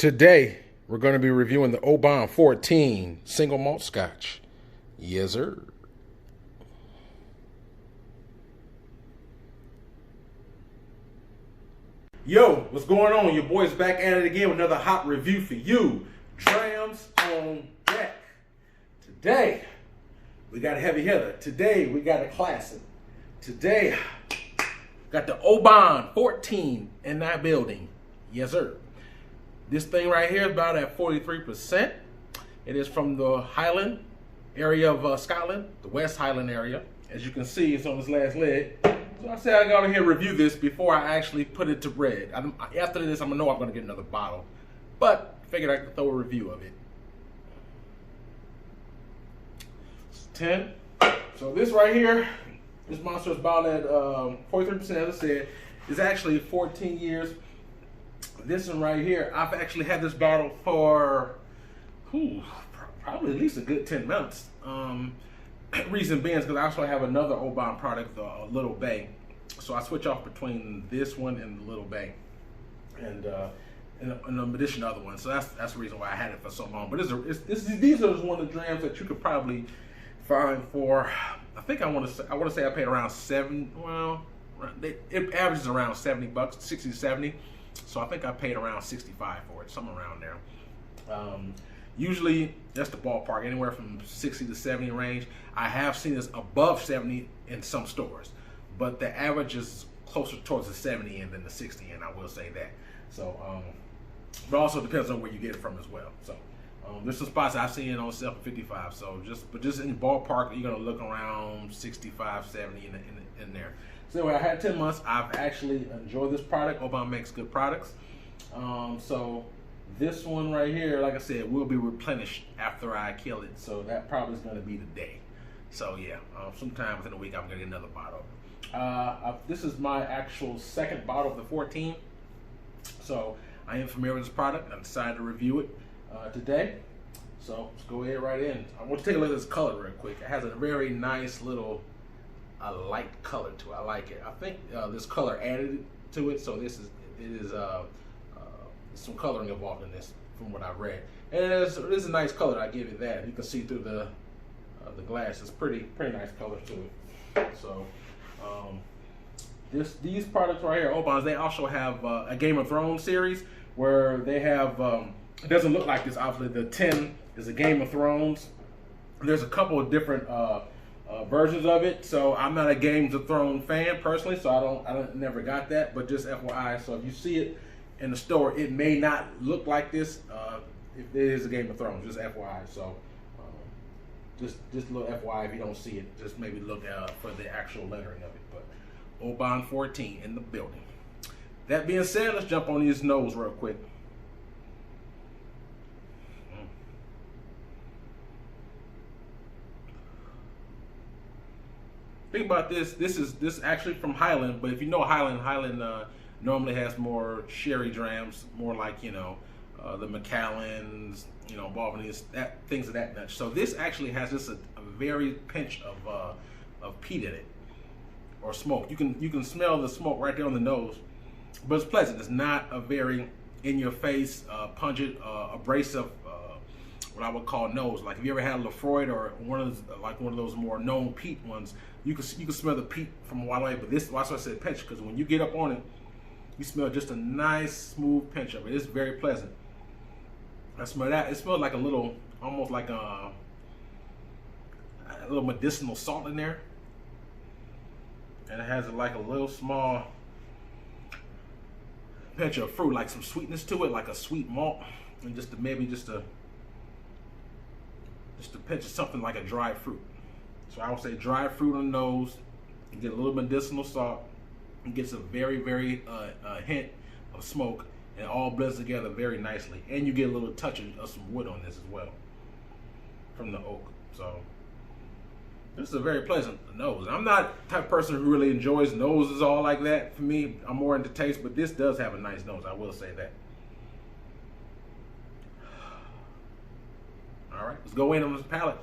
Today, we're going to be reviewing the Oban 14 single malt scotch. Yes, sir. Yo, what's going on? Your boy's back at it again with another hot review for you. Drams on deck. Today, we got a heavy hitter. Today, we got a classic. Today, got the Oban 14 in that building. Yes, sir. This thing right here is about at 43%. It is from the Highland area of Scotland, the West Highland area. As you can see, it's on this last leg. So I said I got to here review this before I actually put it to bread. After this, I'm going to know I'm going to get another bottle. But figured I could throw a review of it. It's 10. So this right here, this monster is about at 43%, as I said. It's actually 14 years. This one right here, I've actually had this bottle for probably at least a good 10 months. Reason being is because I also have another Oban product, the Little Bay. So I switch off between this one and the Little Bay, and in addition to other ones. So that's the reason why I had it for so long. But these are one of the drams that you could probably find for. I think I want to say I paid around it averages around $70, 60 to 70. So I think I paid around 65 for it, somewhere around there. Usually that's the ballpark, anywhere from 60 to 70 range. I have seen this above 70 in some stores, but the average is closer towards the 70 end than the 60 end, I will say that. So, but also depends on where you get it from as well. So, there's some spots I've seen it on sale for 55. So just in the ballpark, you're gonna look around 65, 70 in there. So anyway, I had 10 months. I've actually enjoyed this product. Oban makes good products. So this one right here, like I said, will be replenished after I kill it. So that probably is going to be today. So yeah, sometime within a week, I'm going to get another bottle. This is my actual second bottle of the 14. So I am familiar with this product. I decided to review it today. So let's go ahead right in. I want to take a look at this color real quick. It has a very nice little a light color to it. I like it. I think this color added to it, so it is some coloring involved in this from what I've read. And it is a nice color. I give it that. You can see through the glass. It's pretty nice color to it. So these products right here, Obans, they also have a Game of Thrones series where they have. It doesn't look like this. Obviously, the 10 is a Game of Thrones. There's a couple of different versions of it, so I'm not a Game of Thrones fan personally, so I never got that. But just FYI, so if you see it in the store, it may not look like this. If it is a Game of Thrones, just FYI. So just a little FYI if you don't see it, just maybe look for the actual lettering of it. But Oban 14 in the building. That being said, let's jump on these nose real quick. Think about this. This is actually from Highland, but if you know Highland normally has more sherry drams, more like the Macallans, Balvanese, things of that nature. So this actually has just a very pinch of peat in it, or smoke. You can smell the smoke right there on the nose, but it's pleasant. It's not a very in your face, pungent, abrasive. What I would call nose. Like if you ever had a Lafroy or one of those more known peat ones, you can smell the peat from a while away. But this, that's why I said pinch, because when you get up on it, you smell just a nice smooth pinch of it. It's very pleasant. I smell that. It smells like a little, almost like a little medicinal salt in there, and it has like a little small pinch of fruit, like some sweetness to it, like a sweet malt, and maybe just a pinch of something like a dried fruit. So I would say dried fruit on the nose. You get a little medicinal salt. It gets a very hint of smoke, and it all blends together very nicely. And you get a little touch of some wood on this as well from the oak. So this is a very pleasant nose. I'm not the type of person who really enjoys noses all like that. For me, I'm more into taste, but this does have a nice nose. I will say that. All right, let's go in on this palate.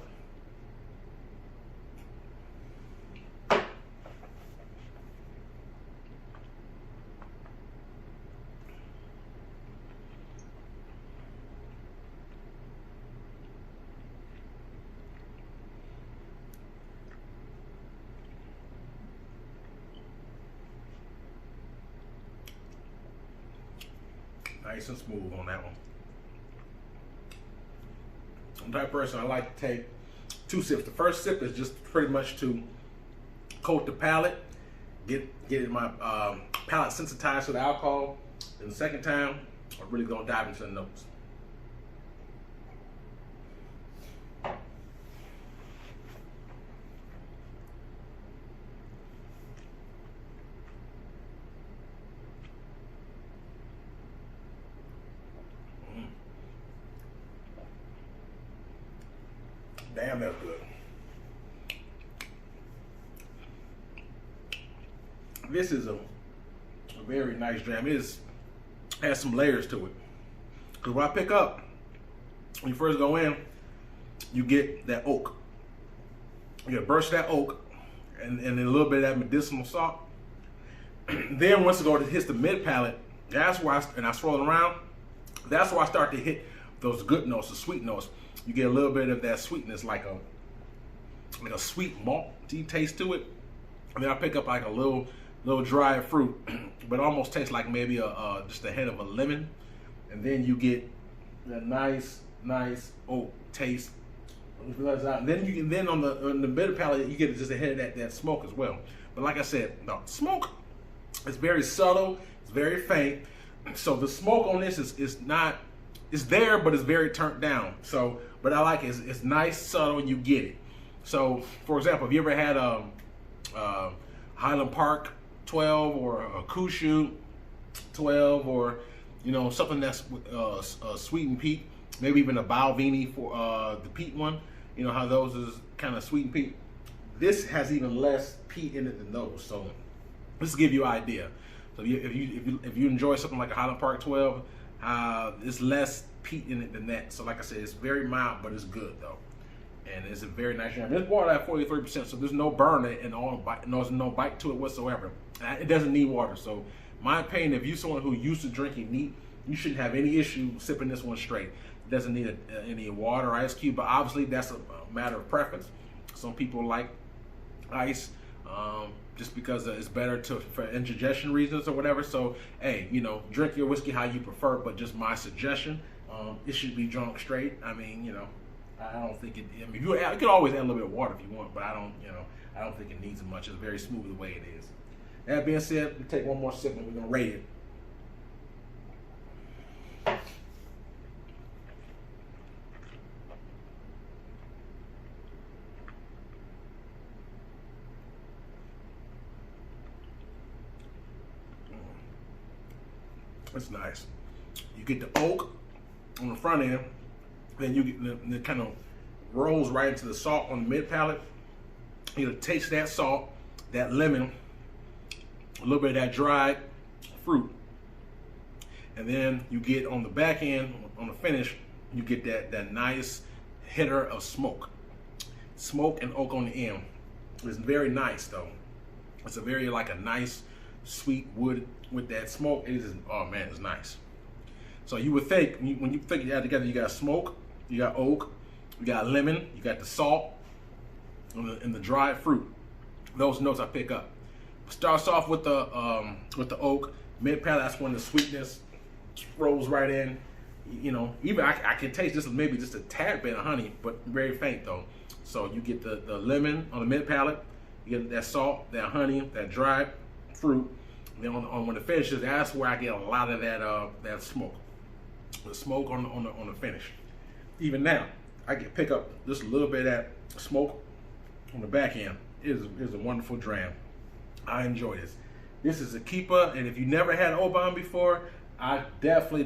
Nice and smooth on that one. I'm the type of person I like to take 2 sips. The first sip is just pretty much to coat the palate, get my palate sensitized to the alcohol. And the second time, I'm really gonna dive into the notes. Damn, that's good. This is a very nice dram. It has some layers to it. Because when I pick up, when you first go in, you get that oak. You get a burst of that oak, and then a little bit of that medicinal salt. Then once it hits the mid palate, that's why, and I swirl it around, that's where I start to hit those good notes, the sweet notes. You get a little bit of that sweetness, like a sweet malty taste to it. And then I pick up like a little dried fruit, but almost tastes like maybe just a head of a lemon. And then you get that nice oak taste. And then on the bitter palate, you get just a head of that smoke as well. But like I said, no, smoke is very subtle, it's very faint. So the smoke on this is not, it's there, but it's very turned down. So, but I like it. It's nice, subtle, and you get it. So, for example, have you ever had a Highland Park 12 or a Kushu 12, or something that's sweet and peat, maybe even a Balvenie for the peat one. You know how those is kind of sweet and peat. This has even less peat in it than those. So, this will give you an idea. So, if you enjoy something like a Highland Park 12. There's less peat in it than that. So like I said, it's very mild, but it's good though. And it's a very nice jam. It's water at 43%, so there's no burn and there's no bite to it whatsoever. It doesn't need water. So my opinion, if you're someone who used to drinking neat, you shouldn't have any issue sipping this one straight. It doesn't need any water or ice cube, but obviously that's a matter of preference. Some people like ice, just because it's better for indigestion reasons or whatever. So, hey, drink your whiskey how you prefer, but just my suggestion, it should be drunk straight. I mean, I don't think it, you could always add a little bit of water if you want, but I don't think it needs as much. It's very smooth the way it is. That being said, we take one more sip and we're gonna rate it. It's nice. You get the oak on the front end, then you get the kind of rolls right into the salt on the mid palate. You taste that salt, that lemon, a little bit of that dried fruit, and then you get on the back end, on the finish, you get that nice hitter of smoke and oak on the end. It's very nice though. It's a very like a nice sweet wood with that smoke. It is, oh man, it's nice. So you would think, when you think you add together, you got smoke, you got oak, you got lemon, you got the salt, and the dried fruit. Those notes I pick up. Starts off with the oak, mid palate. That's when the sweetness rolls right in. Even I can taste just maybe just a tad bit of honey, but very faint though. So you get the lemon on the mid palate, you get that salt, that honey, that dried fruit. Then when it finishes, that's where I get a lot of that smoke, the smoke on the finish. Even now, I can pick up just a little bit of that smoke on the back end. It is a wonderful dram. I enjoy this. This is a keeper, and if you never had Oban before, I definitely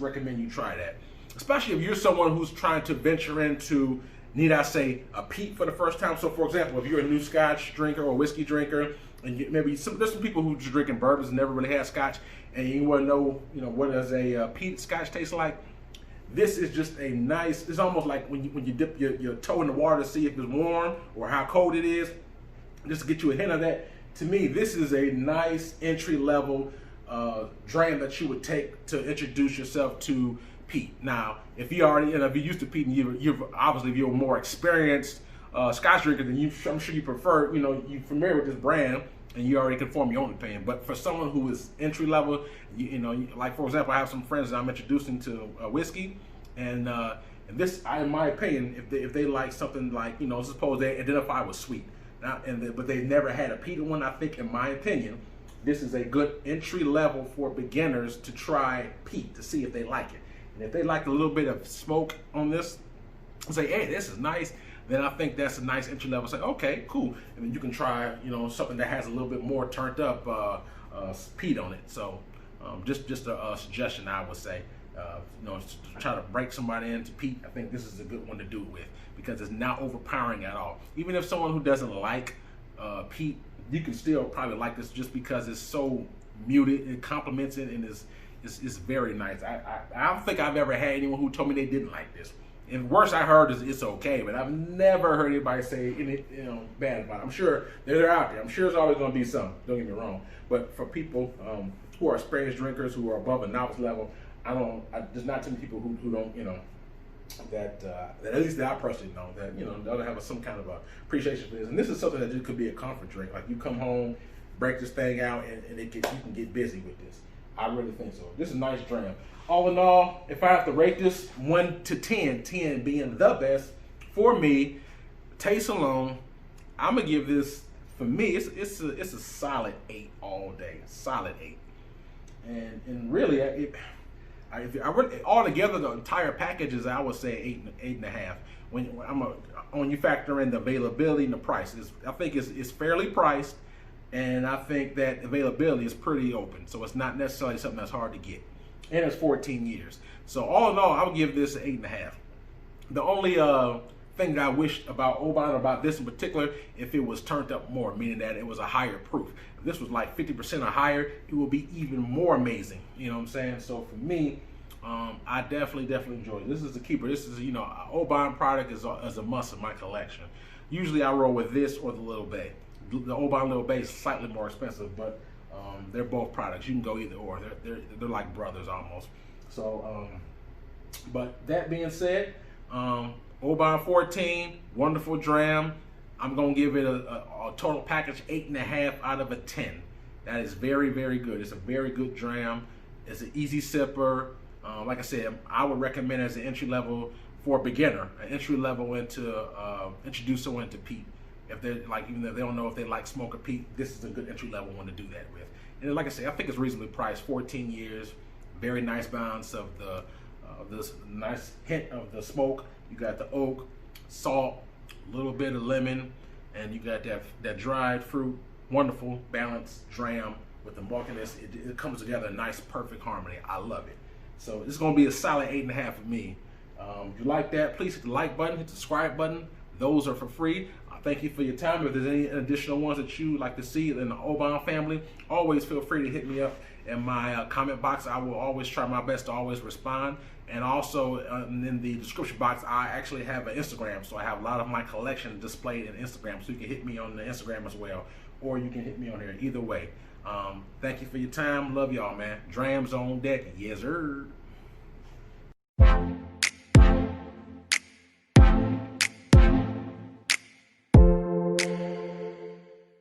recommend you try that. Especially if you're someone who's trying to venture into, need I say, a peat for the first time. So, for example, if you're a new scotch drinker or whiskey drinker, and there's some people who just drinking bourbons and never really had scotch, and you want to know, what does a peat scotch taste like? This is just a nice. It's almost like when you dip your toe in the water to see if it's warm or how cold it is, just to get you a hint of that. To me, this is a nice entry level dram that you would take to introduce yourself to peat. Now, if you already, if you're used to peat and you've obviously if you're a more experienced Scotch drinker, then I'm sure you prefer, you're familiar with this brand, and you already can form your own opinion. But for someone who is entry level, you know, like for example, I have some friends that I'm introducing to whiskey, and this, in my opinion, if they like something like, you know, suppose they identify with sweet, but they've never had a peated one, I think, in my opinion, this is a good entry level for beginners to try peat to see if they like it. And if they like a little bit of smoke on this, say, hey, this is nice, then I think that's a nice entry level. Say, okay, cool. And then you can try, you know, something that has a little bit more turned up peat on it. So just a suggestion, I would say. You know, to try to break somebody into peat, I think this is a good one to do it with, because it's not overpowering at all. Even if someone who doesn't like peat, you can still probably like this just because it's so muted. It complements it and is very nice. I don't think I've ever had anyone who told me they didn't like this. And worst I heard is it's okay, but I've never heard anybody say any, you know, bad about it. I'm sure they're out there. I'm sure there's always going to be some. Don't get me wrong. But for people who are experienced drinkers, who are above a novice level, there's not too many people who don't, you know, that at least that I personally know, that, you know, they'll have some kind of appreciation for this. And this is something that could be a comfort drink. Like, you come home, break this thing out, and you can get busy with this. I really think so. This is a nice dram. All in all, if I have to rate this 1 to 10, 10 being the best, for me, taste alone, I'm gonna give this, for me, it's a solid 8 all day, solid 8. And really, if I would altogether, the entire package is, I would say 8.5. When you factor in the availability and the price, I think it's fairly priced, and I think that availability is pretty open, so it's not necessarily something that's hard to get. And it's 14 years. So all in all, I would give this an 8.5. The only thing that I wished about Oban, about this in particular, if it was turned up more, meaning that it was a higher proof. If this was like 50% or higher, it would be even more amazing. You know what I'm saying? So for me, I definitely enjoy it. This is a keeper. This is, you know, an Oban product is a must in my collection. Usually I roll with this or the Little Bay. The Oban Little Bay is slightly more expensive, but they're both products. You can go either or. They're like brothers almost. So, but that being said, Oban 14, wonderful dram. I'm gonna give it a total package 8.5 out of a 10. That is very good. It's a very good dram. It's an easy sipper. Like I said, I would recommend it as an entry level for a beginner, an entry level into introduce someone to peat. If they're like, even if they don't know if they like smoke or peat, this is a good entry level one to do that with. And like I said, I think it's reasonably priced. 14 years, very nice balance of this nice hint of the smoke. You got the oak, salt, a little bit of lemon, and you got that dried fruit. Wonderful balanced dram with the maltiness. It comes together in nice, perfect harmony. I love it. So it's gonna be a solid 8.5 for me. If you like that, please hit the like button, hit the subscribe button. Those are for free. Thank you for your time. If there's any additional ones that you would like to see in the Oban family, always feel free to hit me up in my comment box. I will always try my best to always respond. And also in the description box, I actually have an Instagram. So I have a lot of my collection displayed in Instagram. So you can hit me on the Instagram as well, or you can hit me on here. Either way. Thank you for your time. Love y'all, man. Drams on deck. Yes, sir.